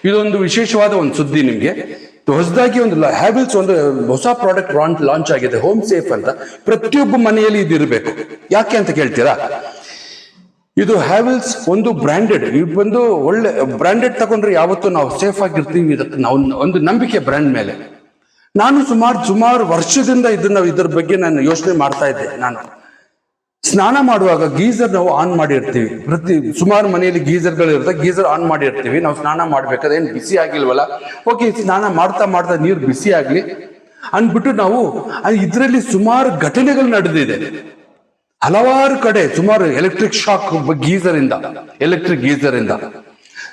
ಇದೊಂದು ವಿಶೇಷವಾದ ಒಂದು ಸುದ್ದಿ ನಿಮ್ಗೆ. ಹೊಸದಾಗಿ ಒಂದು ಹ್ಯಾವೆಲ್ಸ್ ಒಂದು ಹೊಸ ಪ್ರಾಡಕ್ಟ್ ಲಾಂಚ್ ಆಗಿದೆ, ಹೋಮ್ ಸೇಫ್ ಅಂತ. ಪ್ರತಿಯೊಬ್ಬ ಮನೆಯಲ್ಲಿ ಇದು ಇರಬೇಕು. ಯಾಕೆ ಅಂತ ಕೇಳ್ತೀರಾ? ಇದು ಹ್ಯಾವೆಲ್ಸ್ ಒಂದು ಬ್ರ್ಯಾಂಡೆಡ್, ಒಂದು ಒಳ್ಳೆ ಬ್ರ್ಯಾಂಡೆಡ್ ತಗೊಂಡ್ರೆ ಯಾವತ್ತೂ ನಾವು ಸೇಫ್ ಆಗಿರ್ತೀವಿ. ಇದಕ್ಕೆ ನಾವು ಒಂದು ನಂಬಿಕೆ ಬ್ರ್ಯಾಂಡ್ ಮೇಲೆ. ನಾನು ಸುಮಾರು ವರ್ಷದಿಂದ ಇದ್ರ ಬಗ್ಗೆ ನಾನು ಯೋಚನೆ ಮಾಡ್ತಾ ಇದ್ದೆ. ನಾನು ಸ್ನಾನ ಮಾಡುವಾಗ ಗೀಸರ್ ನಾವು ಆನ್ ಮಾಡಿರ್ತೀವಿ, ಸುಮಾರು ಮನೆಯಲ್ಲಿ ಗೀಸರ್ಗಳು ಇರುತ್ತೆ, ಗೀಸರ್ ಆನ್ ಮಾಡಿರ್ತೀವಿ. ನಾವು ಸ್ನಾನ ಮಾಡ್ಬೇಕಾದ್ರೆ ಏನ್ ಬಿಸಿ ಆಗಿಲ್ವಲ್ಲ, ಓಕೆ ಸ್ನಾನ ಮಾಡ್ತಾ ನೀರು ಬಿಸಿ ಆಗ್ಲಿ ಅಂದ್ಬಿಟ್ಟು ನಾವು ಇದರಲ್ಲಿ ಸುಮಾರು ಘಟನೆಗಳು ನಡೆದಿದೆ. ಹಲವಾರು ಕಡೆ ಸುಮಾರು ಎಲೆಕ್ಟ್ರಿಕ್ ಶಾಕ್ ಎಲೆಕ್ಟ್ರಿಕ್ ಗೀಸರ್ ಇಂದ.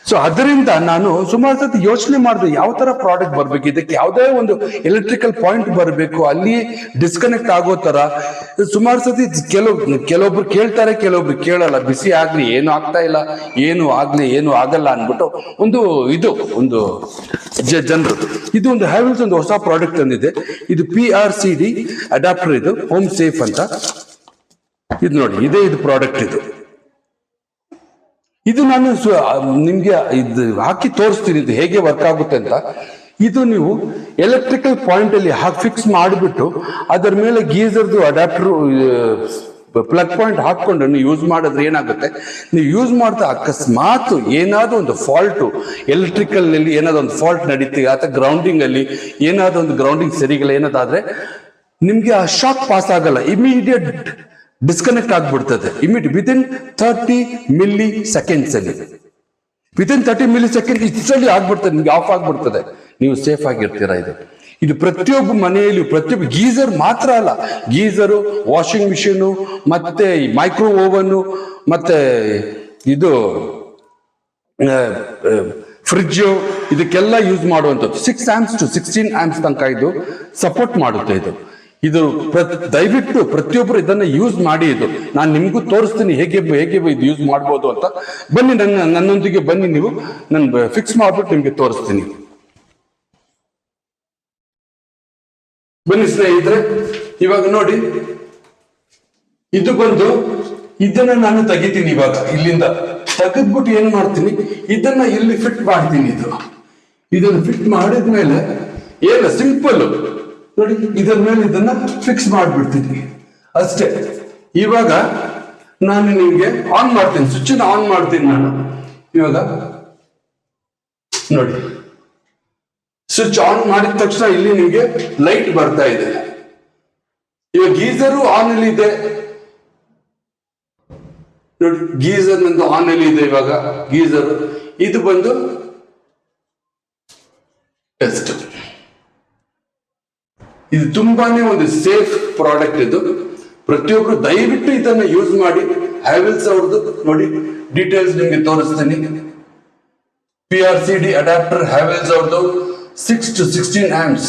ಸೊ ಅದರಿಂದ ನಾನು ಸುಮಾರು ಸತಿ ಯೋಚನೆ ಮಾಡಿದೆ, ಯಾವ ತರ ಪ್ರಾಡಕ್ಟ್ ಬರ್ಬೇಕು, ಇದಕ್ಕೆ ಯಾವುದೇ ಒಂದು ಎಲೆಕ್ಟ್ರಿಕಲ್ ಪಾಯಿಂಟ್ ಬರಬೇಕು, ಅಲ್ಲಿ ಡಿಸ್ಕನೆಕ್ಟ್ ಆಗೋ ತರ. ಸುಮಾರು ಸತಿ ಕೆಲವೊಬ್ರು ಕೇಳ್ತಾರೆ, ಕೆಲವೊಬ್ರು ಕೇಳಲ್ಲ. ಬಿಸಿ ಆಗ್ಲಿ, ಏನು ಆಗ್ತಾ ಇಲ್ಲ, ಏನು ಆಗಲ್ಲ ಅನ್ಬಿಟ್ಟು ಒಂದು ಜನರು. ಇದು ಒಂದು ಹ್ಯಾವೆಲ್ಸ್ ಒಂದು ಹೊಸ ಪ್ರಾಡಕ್ಟ್ ತಂದಿದೆ. ಇದು PRCD ಅಡಾಪ್ಟರ್, ಇದು ಹೋಮ್ ಸೇಫ್ ಅಂತ. ಇದು ನೋಡಿ, ಇದು ಪ್ರಾಡಕ್ಟ್. ಇದು ನಾನು ನಿಮ್ಗೆ ಇದು ಹಾಕಿ ತೋರಿಸ್ತೀನಿ, ಇದು ಹೇಗೆ ವರ್ಕ್ ಆಗುತ್ತೆ ಅಂತ. ಇದು ನೀವು ಎಲೆಕ್ಟ್ರಿಕಲ್ ಪಾಯಿಂಟ್ ಅಲ್ಲಿ ಫಿಕ್ಸ್ ಮಾಡಿಬಿಟ್ಟು ಅದರ ಮೇಲೆ ಗೀಸರ್ದು ಅಡಾಪ್ಟರ್ ಪ್ಲಗ್ ಪಾಯಿಂಟ್ ಹಾಕೊಂಡು ನೀವು ಯೂಸ್ ಮಾಡಿದ್ರೆ ಏನಾಗುತ್ತೆ, ನೀವು ಯೂಸ್ ಮಾಡ್ತಾ ಅಕಸ್ಮಾತ್ ಏನಾದ್ರು ಒಂದು ಫಾಲ್ಟ್, ಎಲೆಕ್ಟ್ರಿಕಲ್ ನಲ್ಲಿ ಏನಾದ್ರು ಒಂದು ಫಾಲ್ಟ್ ನಡೀತೀವಿ, ಅಥವಾ ಗ್ರೌಂಡಿಂಗ್ ಅಲ್ಲಿ ಏನಾದ್ರು ಒಂದು ಗ್ರೌಂಡಿಂಗ್ ಸರಿಗಿಲ್ಲ, ಏನಾದ್ರೆ ನಿಮ್ಗೆ ಆ ಶಾಕ್ ಪಾಸ್ ಆಗಲ್ಲ, ಇಮಿಡಿಯೇಟ್ ಡಿಸ್ಕನೆಕ್ಟ್ ಆಗ್ಬಿಡ್ತದೆ. ವಿತಿನ್ 30 ಮಿಲಿ ಸೆಕೆಂಡ್ಸ್ ಅಲ್ಲಿ, ವಿತಿನ್ 30 ಮಿಲಿ ಸೆಕೆಂಡ್ ಇಷ್ಟರಲ್ಲಿ ಆಗ್ಬಿಡ್ತದೆ, ನಿಮ್ಗೆ ಆಫ್ ಆಗ್ಬಿಡ್ತದೆ. ನೀವು ಸೇಫ್ ಆಗಿರ್ತೀರಾ. ಇದು ಪ್ರತಿಯೊಬ್ಬ ಮನೆಯಲ್ಲಿ, ಪ್ರತಿಯೊಬ್ಬ ಗೀಸರ್ ಮಾತ್ರ ಅಲ್ಲ, ಗೀಸರು, ವಾಷಿಂಗ್ ಮಿಷಿನ್, ಮತ್ತೆ ಮೈಕ್ರೋ ಓವನ್, ಮತ್ತೆ ಇದು ಫ್ರಿಡ್ಜ್, ಇದಕ್ಕೆಲ್ಲ ಯೂಸ್ ಮಾಡುವಂಥದ್ದು. 6 amps to 16 amps ತನಕ ಇದು ಸಪೋರ್ಟ್ ಮಾಡುತ್ತೆ. ಇದು ದಯವಿಟ್ಟು ಪ್ರತಿಯೊಬ್ಬರು ಇದನ್ನ ಯೂಸ್ ಮಾಡಿ. ನಾನು ನಿಮ್ಗೂ ತೋರಿಸ್ತೀನಿ ಹೇಗೆ ಇದು ಯೂಸ್ ಮಾಡ್ಬೋದು ಅಂತ. ಬನ್ನಿ ನನ್ನೊಂದಿಗೆ ಬನ್ನಿ, ನೀವು ನಾನು ಫಿಕ್ಸ್ ಮಾಡ್ಬಿಟ್ಟು ನಿಮ್ಗೆ ತೋರಿಸ್ತೀನಿ. ಬನ್ನಿ ಸ್ನೇಹಿತರೆ, ಇವಾಗ ನೋಡಿ, ಇದು ಬಂದು ಇದನ್ನ ನಾನು ತೆಗಿತೀನಿ. ಇವಾಗ ಇಲ್ಲಿಂದ ತೆಗೆದ್ಬಿಟ್ಟು ಏನ್ ಮಾಡ್ತೀನಿ, ಇದನ್ನ ಇಲ್ಲಿ ಫಿಟ್ ಮಾಡ್ತೀನಿ. ಇದನ್ನು ಫಿಟ್ ಮಾಡಿದ್ಮೇಲೆ ಏನು ಸಿಂಪಲ್ ನೋಡಿ, ಇದರ ಮೇಲೆ ಇದನ್ನ ಫಿಕ್ಸ್ ಮಾಡಿಬಿಡ್ತೀನಿ ಅಷ್ಟೇ. ಇವಾಗ ನಾನು ನಿಮ್ಗೆ ಆನ್ ಮಾಡ್ತೀನಿ, ಸ್ವಿಚ್ ಆನ್ ಮಾಡ್ತೀನಿ ನಾನು. ಇವಾಗ ನೋಡಿ, ಸ್ವಿಚ್ ಆನ್ ಮಾಡಿದ ತಕ್ಷಣ ಇಲ್ಲಿ ನಿಮ್ಗೆ ಲೈಟ್ ಬರ್ತಾ ಇದೆ. ಇವಾಗ ಗೀಸರು ಆನ್ ಅಲ್ಲಿ ಇದೆ ನೋಡಿ, ಗೀಸರ್ ನಂದು ಆನ್ ಅಲ್ಲಿ ಇದೆ. ಇವಾಗ ಗೀಸರ್ ಇದು ಬಂದು ಟೆಸ್ಟ್. ಇದು ತುಂಬಾನೇ ಒಂದು ಸೇಫ್ ಪ್ರಾಡಕ್ಟ್. ಇದು ಪ್ರತಿಯೊಬ್ರು ದಯವಿಟ್ಟು ಇದನ್ನ ಯೂಸ್ ಮಾಡಿ. ಹ್ಯಾವೆಲ್ಸ್ ಅವ್ರದ್ದು ನೋಡಿ, ಡೀಟೇಲ್ಸ್ ನಿಮ್ಗೆ ತೋರಿಸ್ತೀನಿ. PRCD ಅಡಾಪ್ಟರ್ ಹ್ಯಾವೆಲ್ಸ್ ಅವ್ರದ್ದು 6 to 16 amps